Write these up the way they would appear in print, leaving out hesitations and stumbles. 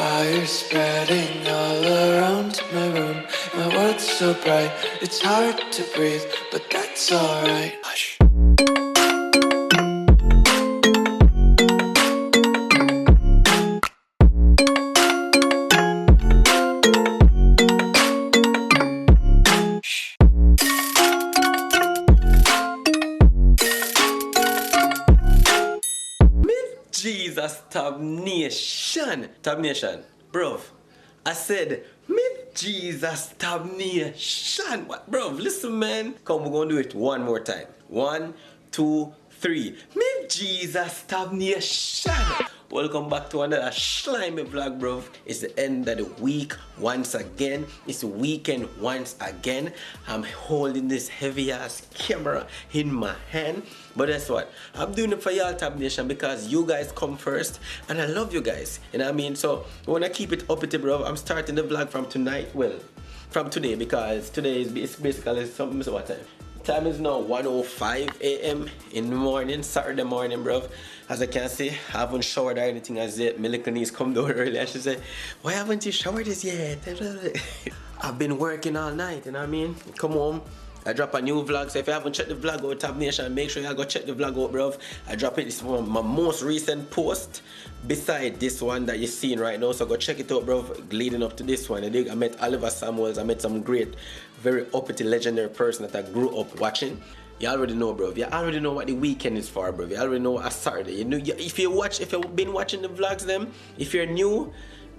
Fire spreading all around my room. My world's so bright, it's hard to breathe, but that's alright. Hush. Jesus, Tab Nation, bro. I said, MIJEEZAS, Tab Nation. What, bro? Listen, man. Come, we're gonna do it one more time. 1, 2, 3. MIJEEZAS, Tab Nation. Welcome back to another slimy vlog, bro. It's the end of the week once again. It's the weekend once again. I'm holding this heavy ass camera in my hand. But guess what? I'm doing it for y'all, Tab Nation, because you guys come first and I love you guys. You know what I mean? So I wanna keep it up with it, bro. I'm starting the vlog from tonight. Well, from today, because today is basically something. So what time? Time is now 1:05 a.m. in the morning, Saturday morning, bro. As I can see, I haven't showered or anything as yet. My little niece come down early and she said, why haven't you showered this yet? I've been working all night, you know what I mean? Come home, I drop a new vlog. So if you haven't checked the vlog out, Tab Nation, make sure you go check the vlog out, bro. I drop it. This is one of my most recent post beside this one that you're seeing right now. So go check it out, bro. Leading up to this one, I met Oliver Samuels. I met some great, very uppity, legendary person that I grew up watching. You already know, bro. You already know what the weekend is for, bro. You already know a Saturday. You know, if you've been watching the vlogs, them. If you're new,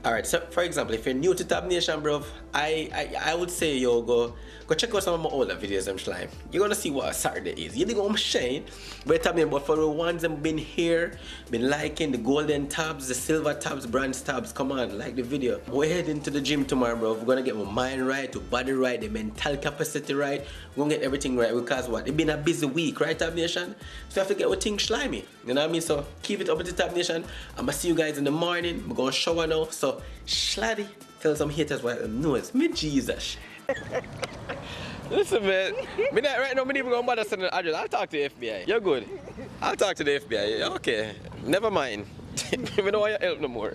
all right. So for example, if you're new to Tab Nation, bro, I would say yo go check out some of my older videos. I'm slime. You're gonna see what a Saturday is. You think I'm shame, but Tab Nation. But for the ones that been here, been liking the golden tabs, the silver tabs, bronze tabs. Come on, like the video. We're heading to the gym tomorrow, bro. We're gonna get my mind right, the body right, the mental capacity right. We're gonna get everything right because what? It's been a busy week, right, Tab Nation? So you have to get everything slimy. You know what I mean? So keep it up with the Tab Nation. I'm gonna see you guys in the morning. We're gonna shower now. So Sladdy, tell some haters what no, it's MIJEEZAS. Listen, man. Right now, I'm not even going to bother sending an address. I'll talk to the FBI. You're good. I'll talk to the FBI. Okay. Never mind. I don't want your help no more.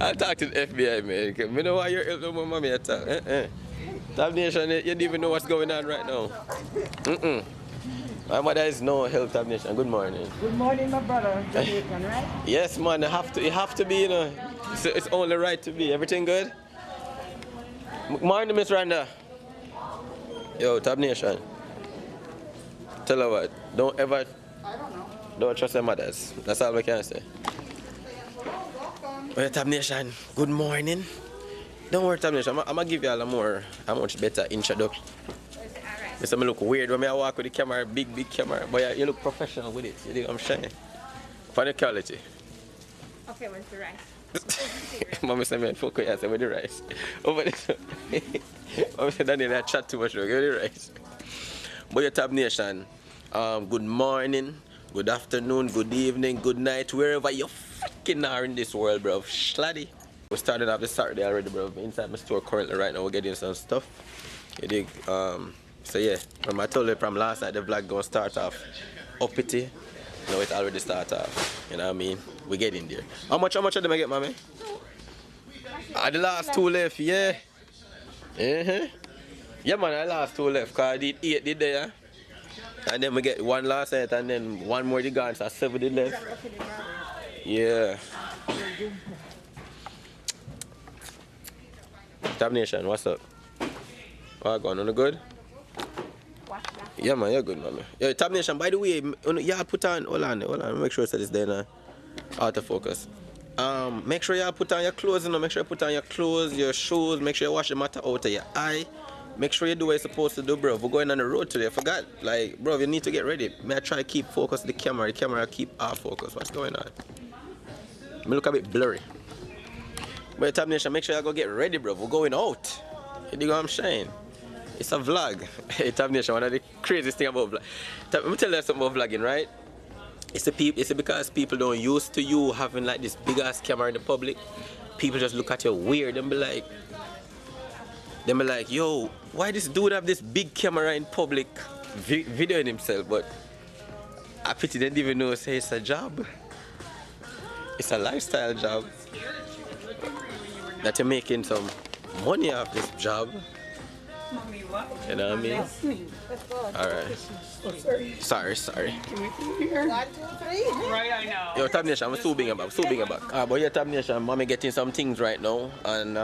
I'll talk to the FBI, man. I don't want your help no more, mommy. Tab Nation, you don't even know what's going on right now. My mother is no help, Tab Nation. Good morning. Good morning, my brother. Jamaican, right? Yes, man. You have to be, you know. It's only right to be. Everything good? Morning, Miss Randa. Yo, Tab Nation. Tell her what. Don't ever. Don't trust your mothers. That's all we can say. Well, Tab Nation. Good morning. Don't worry, Tab Nation. I'm gonna give you all a much better introduction. I look weird when I walk with the camera, big camera, but you look professional with it. You think I'm shining? For the quality. Okay, where's the rice? Mama said, man, focus, I said, with the rice. Over this. Mama said, Daniel, I chat too much, give me the rice. But your Tab Nation, good morning, good afternoon, good evening, good night, wherever you fucking are in this world, bro. Sladdy. We're starting off this Saturday already, bro. Inside my store currently right now, we're getting some stuff. You dig? So yeah, I told you from last night the vlog gonna start off uppity. You know, it already started off. You know what I mean? We get in there. How much of them I get, mommy? The last 2 left, yeah. Yeah, man, the last 2 left. Cause I did 8 did there. And then we get 1 last night and then 1 more did gone, so 7 did left. Yeah. Tab Nation, what's up? What going on? Good? Yeah, man, you're good, man. Yo, Tab Nation, by the way, y'all put on, hold on, make sure it's there now. Autofocus. Make sure y'all put on your clothes, you know, make sure you put on your clothes, your shoes, make sure you wash the matter out of your eye. Make sure you do what you're supposed to do, bro. We're going on the road today, I forgot. Like, bro, you need to get ready. May I try to keep focus the camera keep off focus. What's going on? Me look a bit blurry. But Tab Nation, make sure you go get ready, bro. We're going out. You dig what I'm saying? It's a vlog. Hey, Tab Nation, one of the craziest thing about vlog. Let me tell you something about vlogging, right? It's because people don't used to you having like this big ass camera in the public. People just look at you weird and be like, yo, why this dude have this big camera in public videoing himself? But I pity they didn't even know say it's a job. It's a lifestyle job. that you're making some money off this job. Mommy, what? You know what I mean? Let's go. Alright. Sorry. 1, 2, 3. Right, I know. Yo, Tab Nation, I'm so big about. But yeah, Tab Nation, mommy getting some things right now. And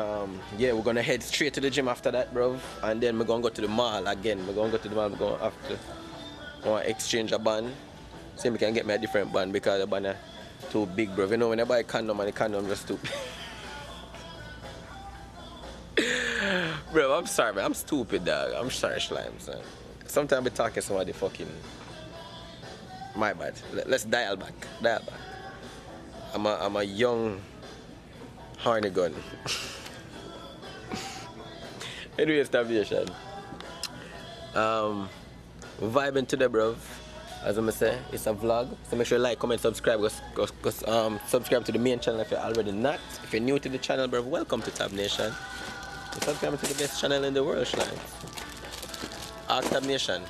yeah, we're gonna head straight to the gym after that, bro. And then we're gonna go to the mall again. We're gonna have to exchange a band. See if we can get me a different band because the band are too big, bro. You know, when I buy a condom and the condom just too Bro, I'm sorry, man. I'm stupid, dog. I'm sorry, Slimes, man. Sometimes I be talking to somebody fucking... My bad. Let's dial back. I'm a young horny gun. Anyway, Stabulation. Vibing today, bro. As I say, it's a vlog. So make sure you like, comment, subscribe. Subscribe to the main channel if you're already not. If you're new to the channel, bro, welcome to Tab Nation. Subscribe to the best channel in the world, Shlime. Ask Tab Nation.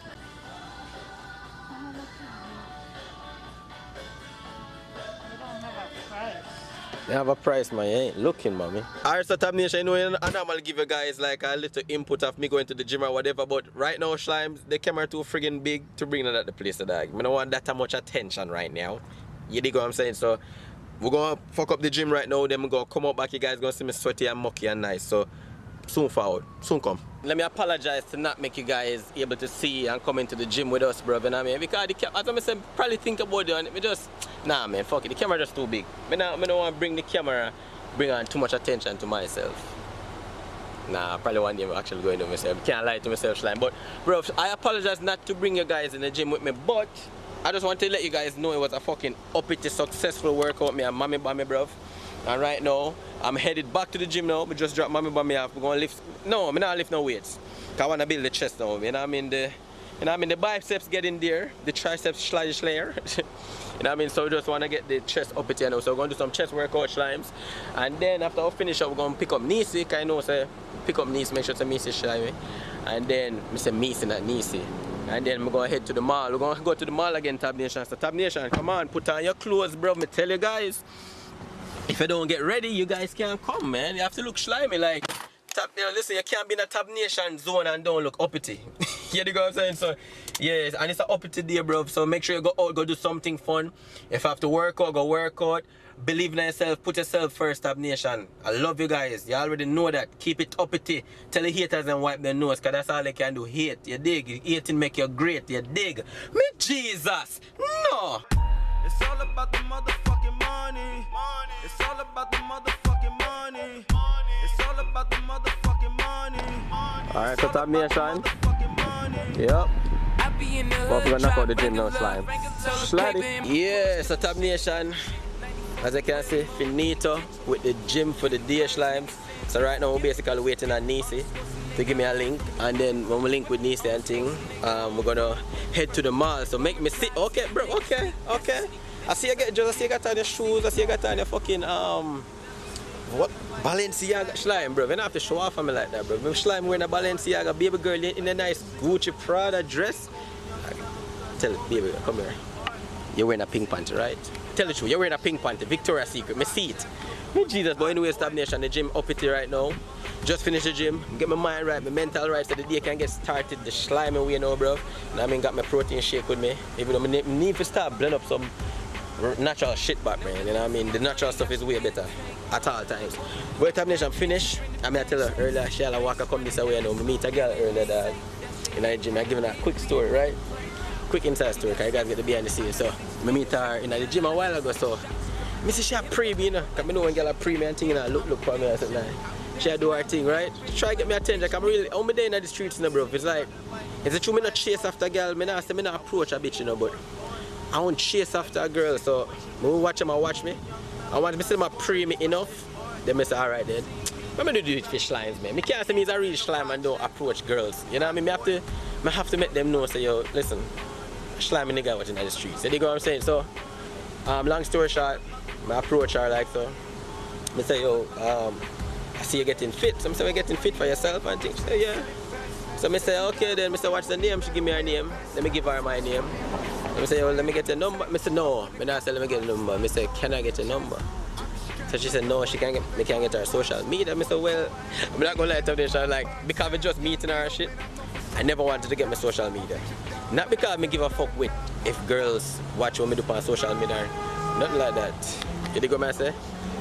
They have a price, man. You ain't looking, mommy. Alright, so Tab Nation, you know, I normally give you guys like a little input of me going to the gym or whatever, but right now, Slimes, the camera too friggin' big to bring it at the place, dog. I don't want that much attention right now. You dig what I'm saying? So, we're gonna fuck up the gym right now, then we're gonna come up back, you guys gonna see me sweaty and mucky and nice. So, soon forward, soon come. Let me apologize to not make you guys able to see and come into the gym with us, bro. You know what I mean? Because as I said, probably think about it and me just, nah man, fuck it, the camera just too big. I don't want to bring the camera, bring on too much attention to myself. Nah, probably one day I'm actually going to myself. Can't lie to myself, Slime. But bro, I apologize not to bring you guys in the gym with me, but I just want to let you guys know it was a fucking uppity successful workout, me and mommy Bammy, bro. And right now, I'm headed back to the gym now. We just dropped mommy Bammy off. We're gonna lift. No, I'm not lift no weights. Cause I wanna build the chest now. You know what I mean? The biceps getting there, the triceps slightly layer. You know what I mean? So we just wanna get the chest up it here now. So we're gonna do some chest workout, Slimes. And then after I finish up, we're gonna pick up Nisi. Cause I know say pick up Nisi, make sure it's a Nisi slime. And then I say Nisi, not Nisi. And then we're gonna head to the mall. We're gonna go to the mall again, Tab Nation. So Tab Nation, come on, put on your clothes, bro. Me tell you guys. If you don't get ready, you guys can't come, man. You have to look slimy, like, listen, you can't be in a Tab Nation zone and don't look uppity. You know what I'm saying? So, yes, and it's an uppity day, bro. So make sure you go out, go do something fun. If you have to work out, go work out. Believe in yourself, put yourself first, Tab Nation. I love you guys. You already know that. Keep it uppity. Tell the haters and wipe their nose, because that's all they can do. Hate, you dig? Hating make you great, you dig? Me Jesus! No! It's all about the motherfucking money. It's all about the motherfucking money. It's all about the motherfucking money. Alright, so Tab Nation. Yep. Well, we're gonna knock out the gym now, Slime. Slidey. Yeah, so Tab Nation. As you can see, finito with the gym for the day, Slimes. So right now we're basically waiting on Nisi to give me a link, and then when we link with Nisi and thing, we're gonna head to the mall. So make me see. Okay, bro. Okay. I see you got on your shoes. I see you got on your fucking what? Balenciaga slime, bro. You don't have to show off on me like that, bro. If slime wearing a Balenciaga baby girl in a nice Gucci Prada dress, tell it, baby, come here. You're wearing a pink panty, right? Tell the truth. You're wearing a pink panty. Victoria's Secret. Me see it. Me Jesus, but anyway, Tab Nation, the gym up it right now. Just finished the gym, get my mind right, my mental right, so the day can get started the slimy way now, bro. And I mean, got my protein shake with me. Even though I need to start blend up some natural shit back, man. You know what I mean? The natural stuff is way better at all times. But Tab Nation finished. I mean, I tell her earlier, she had a walk come this way, you know. I meet a girl earlier that in the gym. I giving her a quick story, right? Quick inside story, because you guys get to behind the scenes. So, I meet her in the gym a while ago, so I see she a pre me, you know. Because I know when girl a pre me and thing, you know, look for me or something like. She do her thing, right? Try to get me attention. Like I'm really, how me there in the streets, you know, bro. It's like, it's a true me not chase after a girl. Me not approach a bitch, you know, but I won't chase after a girl. So, when watch them, watch me. I want to see them pre me enough. Then I say, alright then. I'm going to do it for slimes, man. I can't say he's a real slime and don't approach girls. You know what I mean? I have to make them know, say, yo, listen, slime nigga watching in the streets. You know what I'm saying? So, long story short, I approach her like so. I say, yo, I see you getting fit. So I say, you're getting fit for yourself and things. She say, yeah. So I say, okay then. I say, what's the name? She give me her name. Let me give her my name. I say, oh, let me get a number. I say, no. I say, let me get a number. I say, can I get a number? So she said no, she can't get her social media. I said, well, I'm not gonna lie to you, like, because we just meeting her and shit, I never wanted to get my social media. Not because me give a fuck with if girls watch what me do on social media, nothing like that. You dig what I say?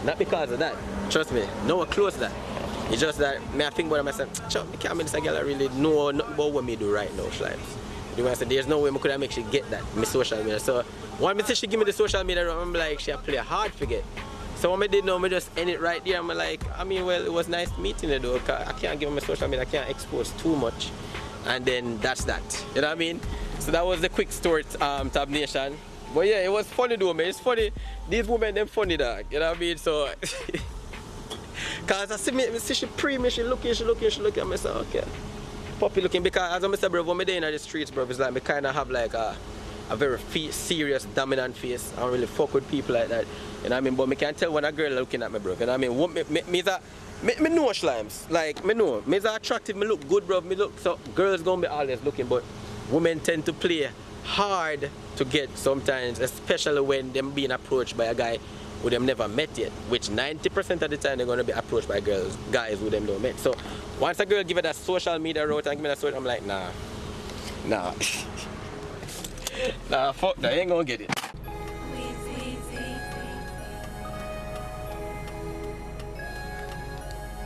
Not because of that. Trust me, no one close to that. It's just that me I think about myself, I can't make this girl really know nothing about what me do right now, slimes. You know what I said? There's no way I could make she get that, my social media. So when me say she give me the social media, I'm like, she play hard to get. So what I did now, I just end it right there. I'm like, I mean, well, it was nice meeting you though. I can't give her my social media, I can't expose too much. And then that's that. You know what I mean? So that was the quick story, Tab Nation. But yeah, it was funny though, man. It's funny. These women, them funny dog. You know what I mean? So cause I see she pre me, she looking, and I say, okay. Puppy looking, because as I said, bro, when I'm there in the streets, bro, it's like me kinda have like a very serious, dominant face. I don't really fuck with people like that. You know what I mean? But me can tell when a girl looking at me, bro. You know what I mean? Me know slimes. Like, me know. Me is attractive, me look good, bro. Me look, so girls gonna be always looking, but women tend to play hard to get sometimes, especially when them being approached by a guy who them never met yet, which 90% of the time they're gonna be approached by guys who them don't met. So once a girl give it that social media route and give me that social, I'm like, nah. Nah, fuck that, I ain't gonna get it.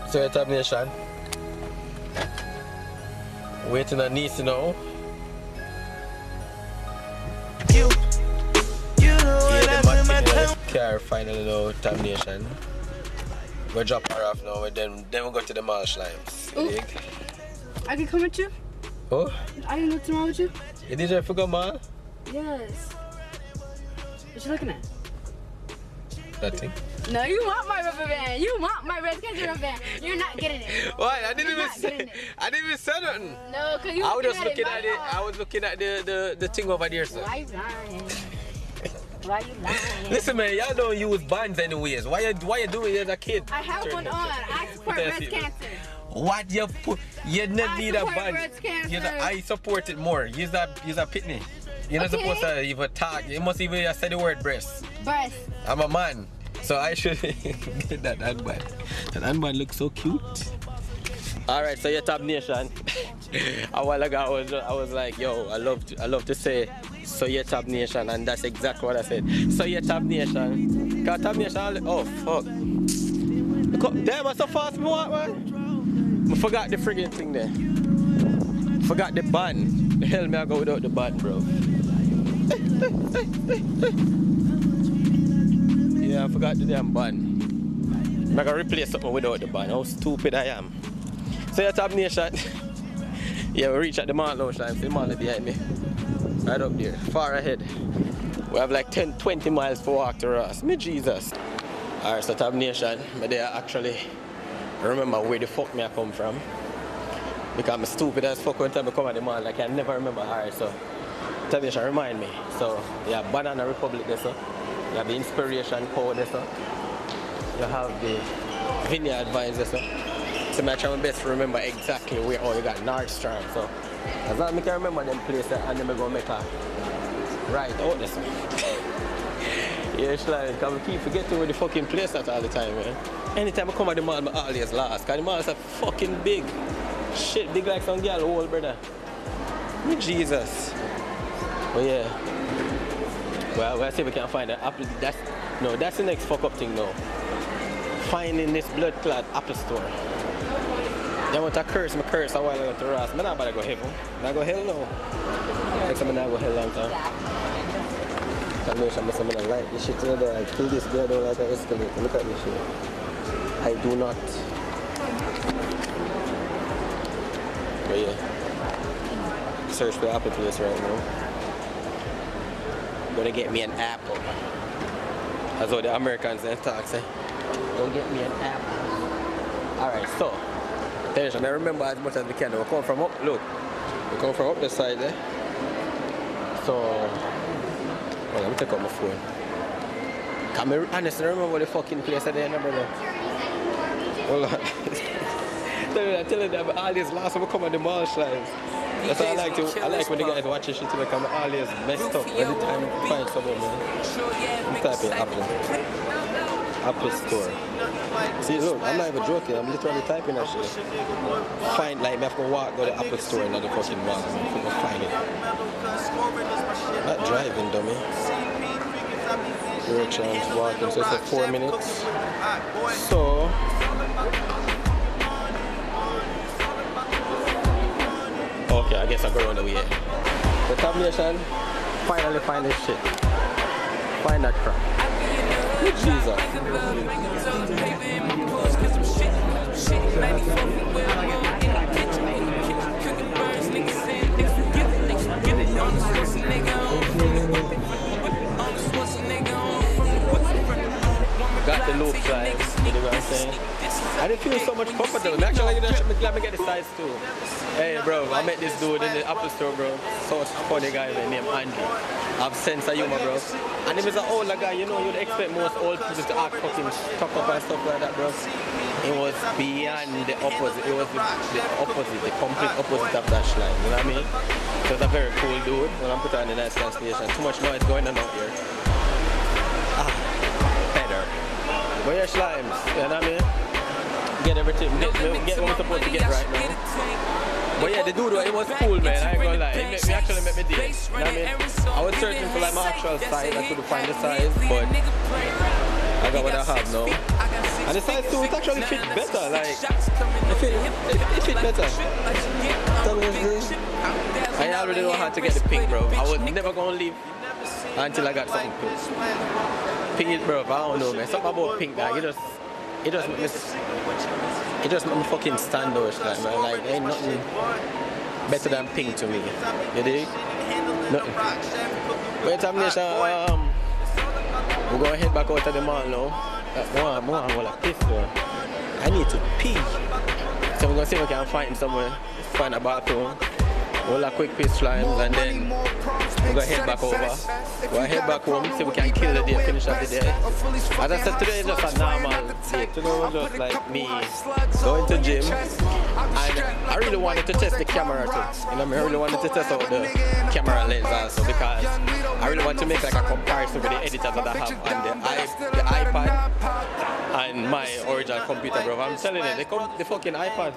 So Tab Nation, waiting on niece now. You know what I put in my time. Car finally now, Tab Nation. We'll drop her off now, and then we'll go to the mall slimes. I can come with you? Oh? I can go tomorrow with you? You did you forget mall? Yes. What you looking at? That thing. No, you want my rubber band. You want my red cancer rubber band. You're not getting it. Why? I didn't even say nothing. No, because you I was looking just at looking it. at it. I was looking at the thing over there, sir. Why you lying? Why you lying? Listen, man, y'all don't use bands anyways. Why you doing it as a kid? I have one on. I support breast cancer. What you put? You don't need a support band. breast cancer. I support it more. Use a pitney. You're not supposed to even talk. You must even say the word breast. Breast. I'm a man, so I should get that handbag. That handbag looks so cute. Alright, so your Tab Nation. A while ago I was like, yo, I love to say so your Tab Nation, and that's exactly what I said. So your Tab Nation. Cause Tab Nation, oh fuck. Damn, I'm so fast me walk, man. I forgot the friggin' thing there. Forgot the band. The hell me I go without the band, bro. Yeah, I forgot the damn band. I'm gonna replace something without the band. How stupid I am. So your Tab Nation. Yeah, we reach at the mall now, see the mall behind me. Right up there, far ahead. We have like 10-20 miles to walk to Ross. MIJEEZAS. Alright, so Tab Nation, but they actually remember where the fuck me I come from. Because I'm stupid as fuck when time I come at the mall, like I never remember. Alright, so Tab Nation remind me. So yeah, Banana Republic there, so you have the Inspiration Code there, so you have the Vineyard Vines there, so I try my best to remember exactly where you got Nordstrom. So as long as I can remember them places, and then I'm gonna make a right out there. So. Yeah, it's like I keep forgetting where the fucking place at all the time, man. Anytime I come at the mall, I always lost. Cause the malls are fucking big. Shit, big like some girl old, brother. MIJEEZAS. But yeah. Well, we'll see if we can find an Apple. That's the next fuck up thing now. Finding this blood clot Apple store. They want to curse me a while ago to Ross. I'm not about to go heaven. I go hell no. Next time I go hell long time. I'm gonna like this shit there. I kill this girl down like an escalator. Look at this shit. I do not. But yeah. Search for the Apple place right now. Gonna get me an apple. That's what the Americans then talk, say. Go get me an apple. Alright, so attention, I remember as much as we can. We come from up, look. We come from up this side there. So well, let me take out my phone. Can I honestly remember the fucking place at the end, brother? Hold on. I tell you that I'm always last when I come at the mall slides. That's why I like when the guys watch this shit, like I'm always messed up every time I find someone, man. I'm typing Apple. Apple Store. See, look, I'm not even joking. I'm literally typing that shit. Find, like, I have to walk go to the Apple Store and not the fucking walk. I'm gonna find it. Not driving, dummy. Directions, walking. So it's like 4 minutes. So. Okay, I guess I'll go around the way. The combination. Finally find this shit. Find that crap. Jesus. Got the loop size, you know what I'm saying? I didn't feel so much comfortable. Actually, let me get the size too. Hey bro, I met this dude in the Apple Store, bro. So funny guy named Andy. I've sense of humor, bro. And if it's an older guy, you know, you'd expect most old people to act fucking stuck up and stuff like that, bro. It was beyond the opposite. It was the opposite, the complete opposite of that line. You know what I mean? So it's a very cool dude. When I'm put on the nice translation, too much noise going on out here. Better. But yeah, slimes, you know what I mean? Get everything, get what we're supposed to get right now. But yeah, the dude, it was cool, man. I ain't gonna lie. It actually made me dig. You know what I mean? I was searching for like my actual size. I couldn't find the size, but I got what I have now. And the size too, it actually fit better. Like, it fit better. I already know how to get the pink, bro. I was never gonna leave until I got something pink. Pink, bro. I don't know, man. Something about pink, guy. It just make me fucking stand out, like, man. Like, there ain't nothing better than pink to me. You dig? Nothing. But examination, we're gonna head back out to the mall now. I'm gonna piss, bro. I need to pee. So we're gonna see if we can find somewhere, find a bathroom. All a quick piss slimes, and then we're gonna head back over. We're gonna head back home, see if we can kill the day, finish up the day. As I said, today is just a normal day. Today was just like me going to gym, and I really wanted to test the camera too. You know what I mean? I really wanted to test out the camera lens also, because I really want to make like a comparison with the editors that I have on the iPad and my original computer, bro. I'm telling you, the fucking iPad.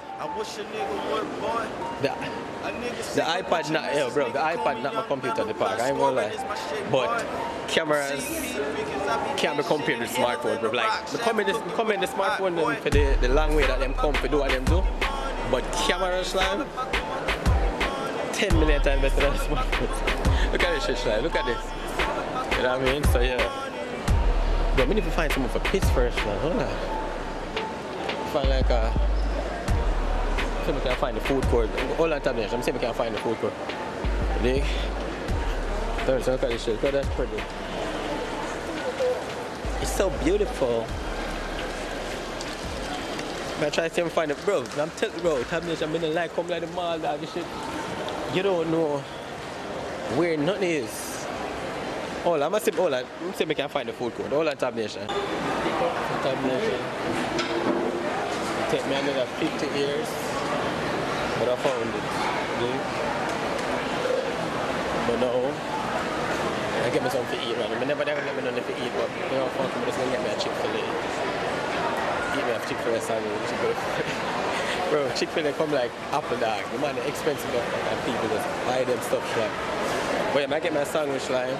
The iPad not, yo, bro, the iPad not my computer in the park, I ain't gonna lie. But cameras can't be compared with smartphones, bro. Like, I comment the smartphone for the long way that them come to do what them do. But cameras, slime, 10 million times better than the smartphone. Look at this shit, slime, look at this. You know what I mean? So yeah. But we need to find someone for piss first, man. Hold on. Find like a... See if we can find the food court. Hold on, Tabizzle. I'm seeing if we can find the food court. Dig? Look at this shit. Look at that pretty. It's so beautiful. I'm trying to see if I find it. Bro, I'm telling you, bro, Tabizzle, I'm gonna like come like the mall, that this shit. You don't know where nothing is. Hold on, I'm see if we can find the food court. Hold on, Tabizzle. Tabizzle. Take me another 50 years. But I found it. But no, I get me something to eat, man. I never get me nothing to eat, but you know, I'm just gonna get me a Chick-fil-A. Eat me a Chick-fil-A sandwich. Bro, Chick-fil-A come like apple dog. The man is expensive, and people just buy them stuff like. But yeah, I get my sandwich line.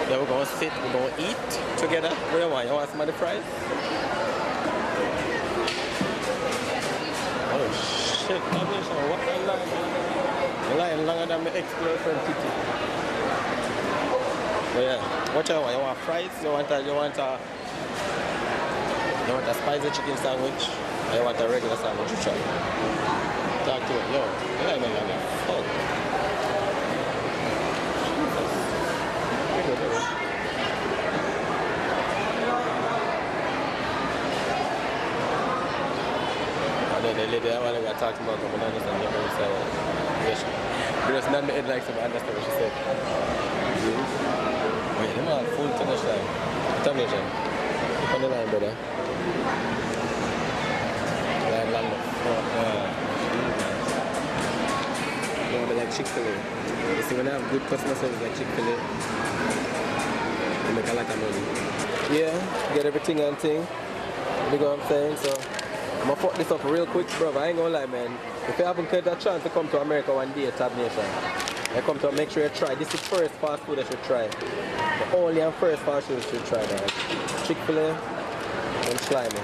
Then we're gonna sit, we're gonna eat together. What do you want? You want some of the fries? Oh shit, Tabizzle, what a line. The line longer than my ex-girlfriend Titi. But yeah, what you want? You want fries? You want a spicy chicken sandwich? Or you want a regular sandwich? Which one? Talk to it. Yo, the line is longer. Fuck. The lady I want to talk about, but I understand what she said. Because none of it likes to understand what she said. Wait, they're not full to this time. Tabizzle, keep on the line, brother. Line long. You want to like Chick-fil-A. You see, when I have good customer service like Chick-fil-A, to make a lot of money. Yeah, get everything and thing. You know what I'm saying? So I'm gonna fuck this up real quick, bro. I ain't gonna lie, man. If you haven't got a chance to come to America one day, Tab Nation, I come to make sure you try. This is first fast food I should try. The only and first fast food I should try, man. Chick-fil-A and Slimy.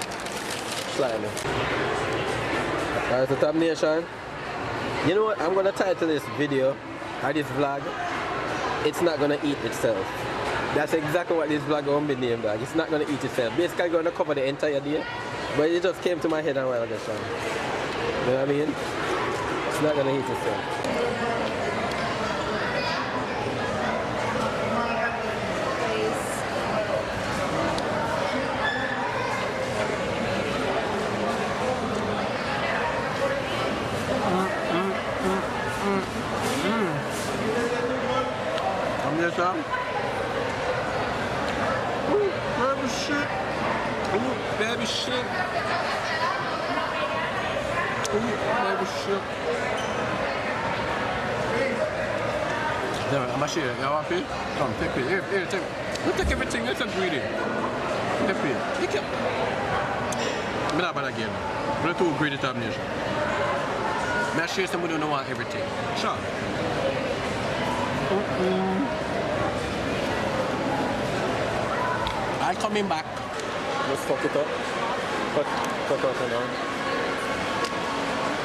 Slimy. Alright, so Tab Nation. You know what? I'm gonna title this video or this vlog. It's not gonna eat itself. That's exactly what this vlog gonna be named, dog. It's not gonna eat itself. Basically gonna cover the entire day. But it just came to my head a while ago, son. You know what I mean? It's not gonna eat itself. Baby shit. Ooh, baby shit. Ooh, baby shit. There, I'm gonna share it. You want it? Come, take it. Here, take it. You take everything. Let's greedy. Take it. Take it. I'm not bad again. We're too greedy Tab Nation. I'm share somebody who don't want everything. Sure. I'm coming back. Let's fuck it up. Cut out now.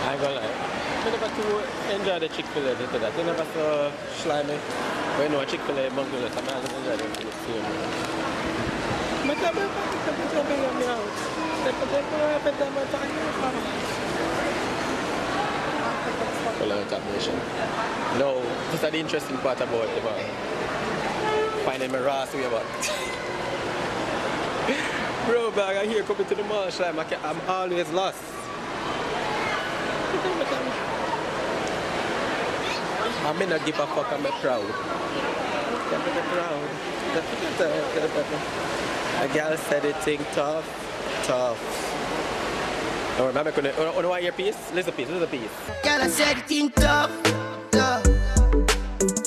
I ain't gonna lie. I never too enjoy the Chick-fil-A after that. I never saw Slimy. But you know, Chick-fil-A McDonald's, I don't enjoy them the same. But I'm going to be on me out. Tab Nation. No, this is the interesting part about it, man. Finding my Ross way back. Bro, bag, I hear coming to the mall, Slime. I'm always lost. I'm in a give a fuck, I'm proud. I'm proud. A girl said it thing tough. Oh, remember, you want your piece? Listen piece. Girl, I said it in tough.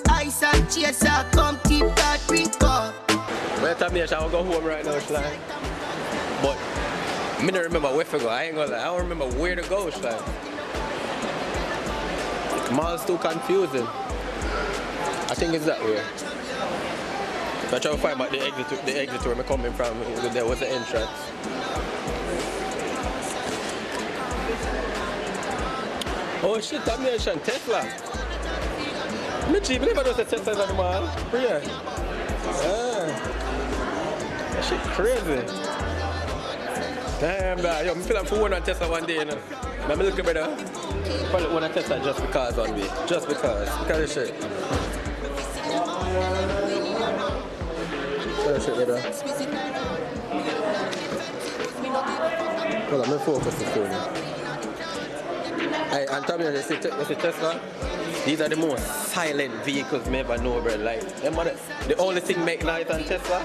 Ice and chaser, come keep that drink up. Well, Tab Nation, I'll go home right now, Slime. But I don't remember where to go. I ain't gonna lie. I don't remember where to go, Slime. Mall's too confusing. I think it's that way. So I try to find out the exit where I'm coming from. There was the entrance. Oh shit, Tab Nation, Tesla. MIJEEZAS never does a Tesla at the mall. Yeah. That shit crazy. Damn, that. Yo, I feel like for one on Tesla one day, you know. I'm a little better. Probably one on Tesla just because one way. Just because. Because of shit. Because of shit, brother. Hold on, let me focus this phone. And tell me, you see Tesla? These are the most silent vehicles me ever know, bro. Like, the only thing make noise on Tesla,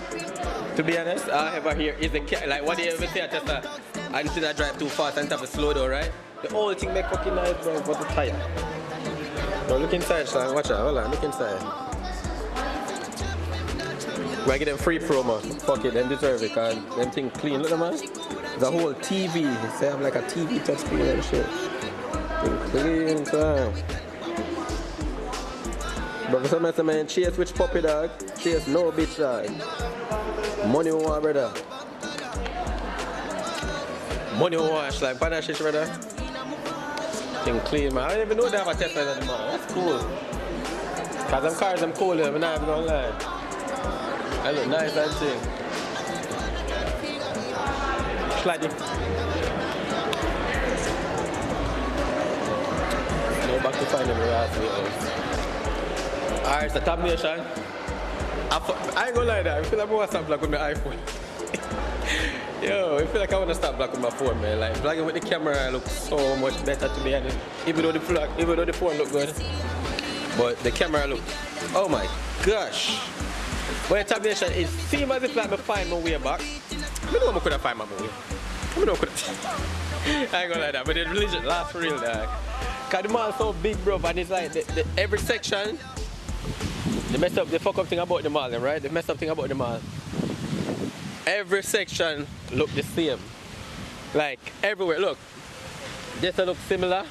to be honest, I ever hear is the car. Like, what do you ever say at Tesla? And see that drive too fast and have a slow down, right? The only thing make fucking noise, bro, was the tire. Bro, look inside, son. Watch out. Hold on, look inside. We get them free promo. Fuck it, them deserve it, cause them thing clean. Look at man. The whole TV. They have like a TV touch screen and shit. Clean time. But for some reason, man, chase which puppy dog, chase no bitch dog. Money we want, brother. Money we want, like banana shit, brother. Thing clean, man. I didn't even know they have a Tesla in the man. That's cool. Cause them cars, them cool, I'm not even gonna lie. I look nice and thing. Sliding. Go back to find them last week. Alright, so Tab Nation. I ain't gonna lie that. I feel like I want to start vlogging with my iPhone. Yo, I feel like I want to start vlogging with my phone, man. Like vlogging with the camera looks so much better to be honest. Even though the phone look good. But the camera look, oh my gosh. When Tab Nation, it seems as if like I find my way back. I know I could have find my way. I know I could have. I ain't gonna lie that, but the religion lasts for real, dog. Cause the mall so big, bro, and it's like every section the fuck up thing about the mall, right? The messed up thing about the mall. Every section look the same. Like everywhere, look. This look similar.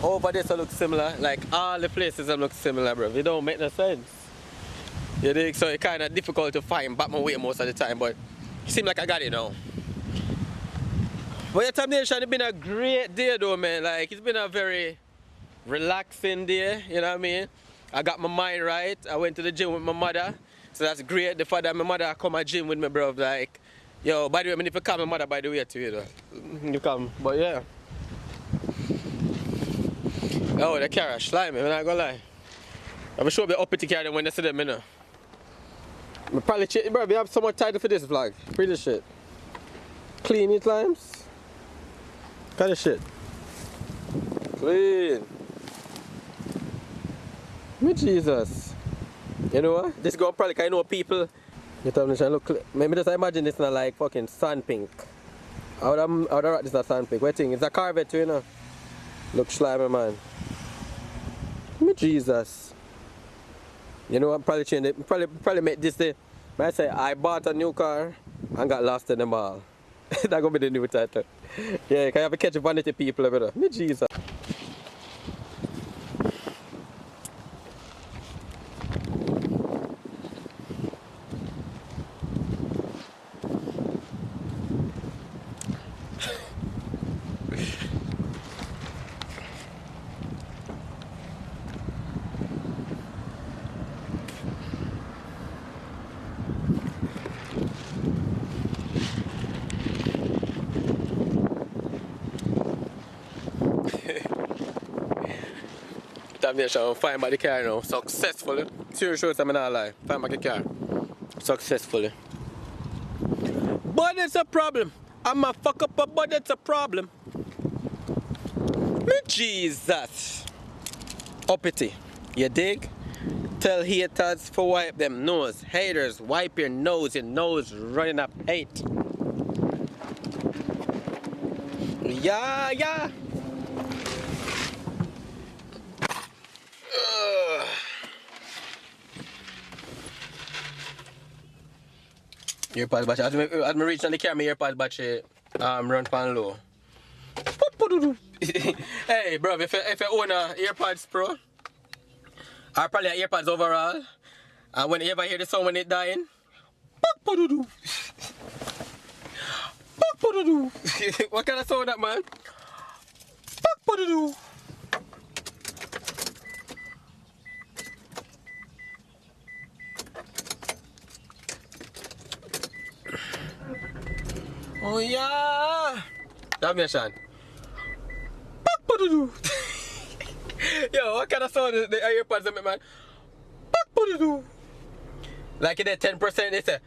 Over this look similar. Like all the places look similar, bro. It don't make no sense. You dig? So it's kind of difficult to find back my way most of the time, but it seems like I got it now. But your Tab Nation, it's been a great day though, man. Like it's been a very relaxing day, you know what I mean? I got my mind right. I went to the gym with my mother. So that's great. The fact that my mother come to gym with me, bro. Like, yo, by the way, I mean, if you call my mother, by the way, too, you know. You come, but yeah. Oh, the car is slimy, I'm not gonna lie. I'm sure be up to carry them when they see them, you know. I'm probably bro, we have so much title for this vlog. Pretty shit. Clean it, limes. Kind of shit. Clean. MIJEEZAS. You know what? This girl probably, cause I know people. You tell me, look, maybe just imagine this not like fucking sun pink. I would have write this not sun pink. What thing? It's a Corvette too, you know. Look slimy, man. MIJEEZAS. You know what? Probably change it. Probably make this day. I say I bought a new car and got lost in the mall. That's gonna be the new title. Yeah, can you have a catch of vanity people, brother? MIJEEZAS. I'm fine by the car now, successfully. Seriously, I'm not lie. Fine by the car. Successfully. But it's a problem. I'm a fuck up, but it's a problem. MIJEEZAS. Uppity. You dig? Tell haters for wipe them nose. Haters, wipe your nose running up hate. Yeah. Earpods battery. As I reach on the camera, my earpods battery run pan low. Hey, bro, if you own a AirPods Pro, or probably AirPods overall, and when you ever hear the sound when it's dying, what kind of sound that, man? Oh yeah! That mission. Yo, what kind of sound is the AirPods make, man? Like it at 10%, they say.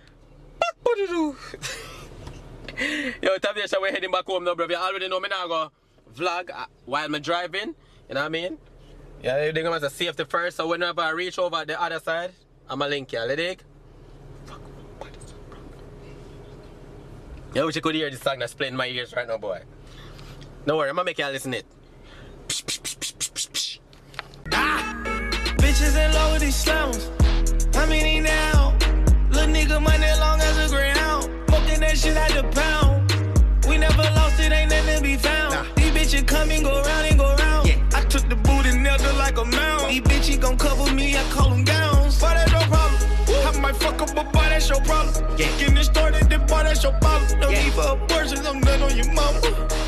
Yo, Tabizzle, we're heading back home now, bro. You already know me now go vlog while I'm driving. You know what I mean? Yeah, they're gonna have safety first, so whenever I reach over the other side, I'ma link you, you dig? Yeah, wish you could hear this song that's playing in my ears right now, boy. Don't worry, I'ma make y'all listen it. Bitches in love with these slums. How many now? Little nigga money long as a greyhound. Smoking that shit out the pound. We never lost it, ain't nothing to be found. These bitches come and go round and go round. Yeah. I took the boot and nailed her like a mound. These bitches gon' cover me, I call them gowns. Boy, that's no problem. I might fuck up a boy, that's your problem. Yeah. Getting it started, then boy, that's your problem. No need for abortions, I'm done on your mama.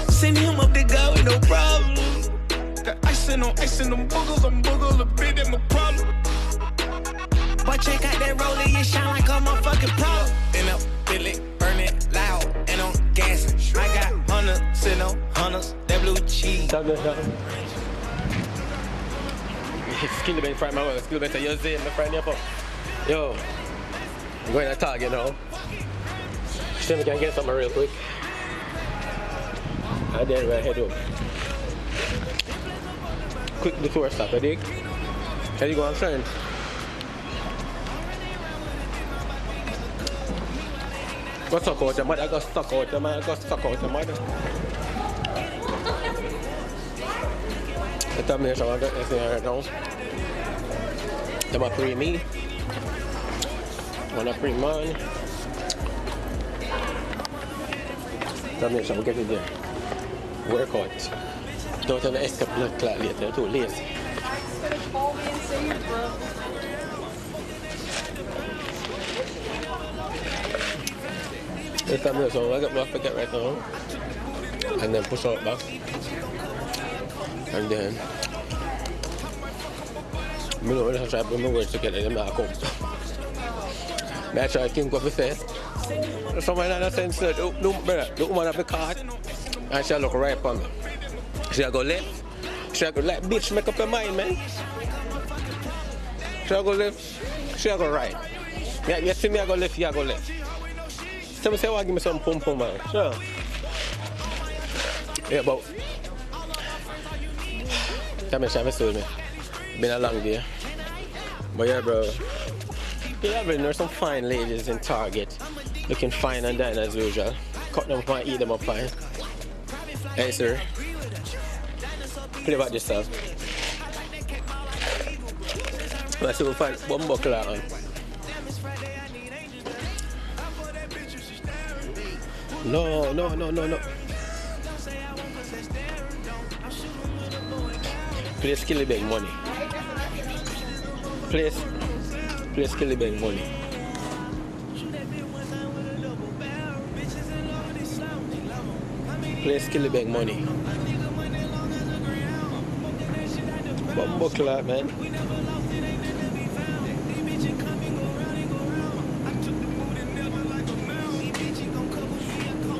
Send him up the guy with no problem. Got ice in them boogers, I'm booger, a bit in my problem. Boy, check out that roller, you shine like a motherfucking pro. And up, feel it, burn it loud, and I'm gassing. I got hunters, sitting on hunters, that blue cheese. Skill been friend, my skill been you're saying my friend up. Yo, I'm going to Target now. See if we can get something real quick. And then we'll head up. Quick before stop, you dig? How you going, friend? Go suck out your mother, go suck out your mother, go suck out your mother. The Tabizzle, I'm going to say right now. Them a pre me. One a pre man. Tabnation, get it there. Workout. Don't have an escape blood clot later, too lazy. This time, so I got my forget right now. And then push out back. And then I don't really try to put my words together, them not come. I try to think what we say. Someone in that sense said, the woman have the card and she look right for me. She go left. She go like, bitch, make up your mind, man. She go left. She go right. Yeah, you see me, I go left, you go left. Someone say, give me some pum pum, man. Sure. Yeah, but tell me, me. Been a long day. But yeah, bro. Yeah, bro, there's some fine ladies in Target. Looking fine and dine as usual. Cut them fine, eat them up fine. Hey, sir. Play about this stuff. Let's see if we find one buckle on. No. Play Skilly Bang money. Play Skilly Bang money. Play Skilly Bang money. Bumbo clock, man.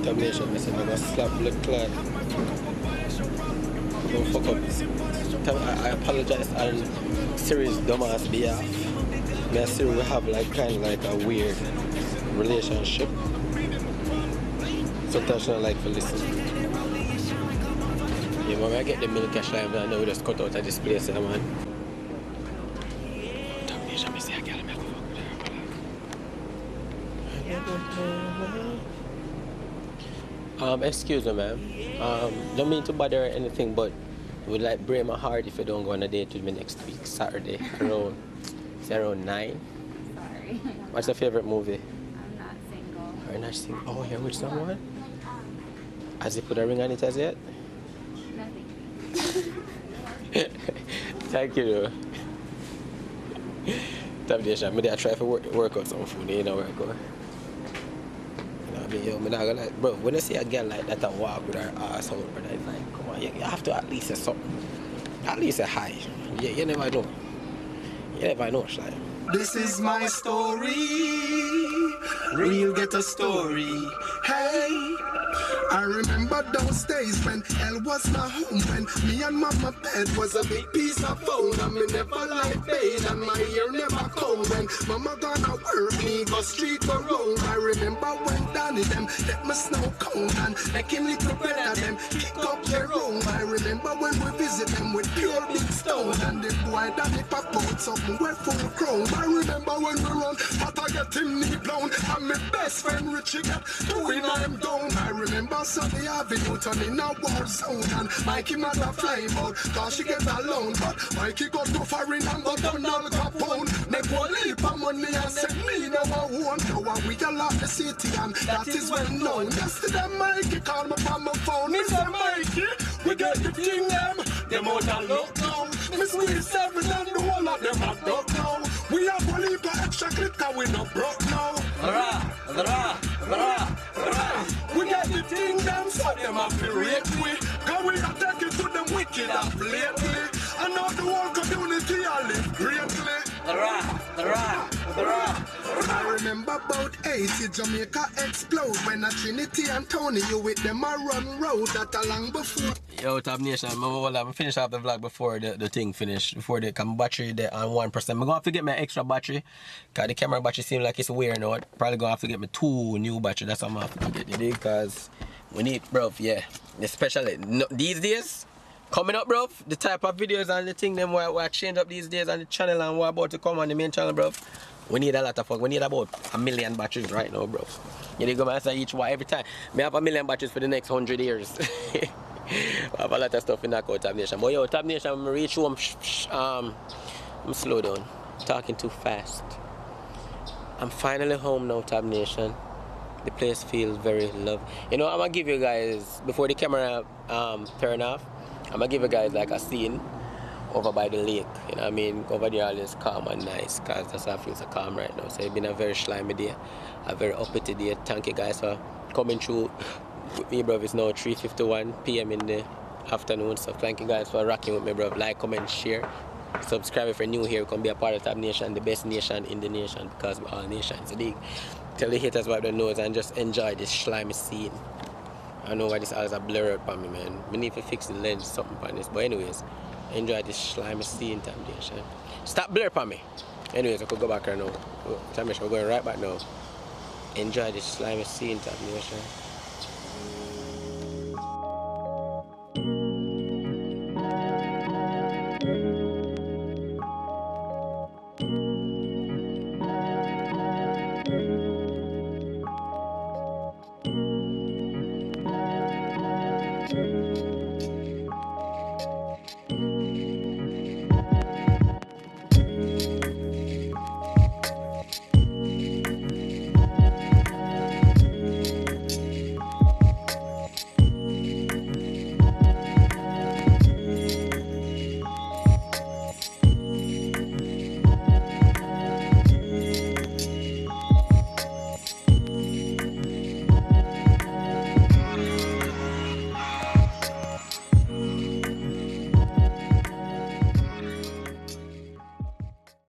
Tabnation, I said, I'm gonna slap blood clot. Don't fuck up. I apologize on Siri's dumbass behalf. Me and Siri will have like kind of like a weird relationship. Sometimes she don't like to listen. Yeah, when I get the milk cash live, I know we just cut out of this place, yeah, man. Tabnation, I say I gotta make a fuck with her. Excuse me, ma'am. Don't mean to bother or anything, but it would like break my heart if you don't go on a date with me next week, Saturday, around 9. Sorry. What's your favorite movie? I'm not single. Are you not single? Oh, you're with someone? Has he put a ring on it as yet? Nothing. Thank you. Tabnation, maybe I try to work out some food, you know where I go. Yo, I'm not gonna like, bro, when I see a girl like that I walk with her ass out, but it's like, come on, you have to at least say something. At least say hi. You never know. You never know, like. This is my story. Real get a story. Hey, I remember those days when hell was my home, when me and mama bed was a big piece of bone, and me never like pain, and my ear never cold. When mama gonna work, me go street go road. I remember when Danny them let me snow cone, and make him little brother them kick up their own. I remember when we visit them with pure big stone, and the boy Danny pop out something wet full chrome. I remember when we run, but I get him knee blown, and my best friend Richie get doing I'm down. I remember Sunday Avenue turn in a war zone, and Mikey mother flame out, cause she get alone. But Mikey got to foreign and got down Al Capone. Make one leap of money and said me no one won't know. And we all love the city, and that is well known. Yesterday Mikey called me from my phone. Mr. Mikey, we get the thing them out and look now. Miss we 7 and the whole of them are duck now. We have to leave the extra clip cause we not broke now. We get the thing them, so them have to rate we. Cause we are taking to them wicked up lately. I know the whole community I live greatly. I remember about 80 Jamaica explode when a Trinity and Tony you with them a run road that along before. Yo, Tabnation, I'm finish off the vlog before the thing finish, before the battery there on 1%. I'm gonna have to get my extra battery, cause the camera battery seems like it's wearing out. Probably gonna have to get me 2 new batteries. That's what I'm gonna have to get today, cause we need, bro, yeah. Especially these days, coming up, bro, the type of videos and the thing them where change up these days on the channel and what about to come on the main channel, bro. We need a lot of fuck. We need about 1 million batteries right now, bro. You need to go and say each one every time. We have 1 million batteries for the next 100 years. I have a lot of stuff in that code, Tabnation. But yo, Tabnation, I'm reach home. I'm slow down. talking too fast. I'm finally home now, Tab Nation. The place feels very lovely. You know, I'm gonna give you guys, before the camera turn off, I'm gonna give you guys like a scene over by the lake. You know what I mean? Over there all is calm and nice, cause that's why I feel so calm right now. So it's been a very slimy day, a very uppity day. Thank you guys for coming through with me, bro. It's now 3:51 p.m. in the afternoon. So thank you guys for rocking with me, bro. Like, comment, share. Subscribe if you're new here. You can be a part of Tab Nation, the best nation in the nation, because we're all nations. So tell the haters about the nose and just enjoy this slimy scene. I know why this all is a blur out for me, man. We need to fix the lens something on this. But anyways, enjoy this slimy scene, Tab Nation. Stop blur for me. Anyways, I could go back right now. Tab Nation, we're going right back now. Enjoy this slimy scene, Tab Nation.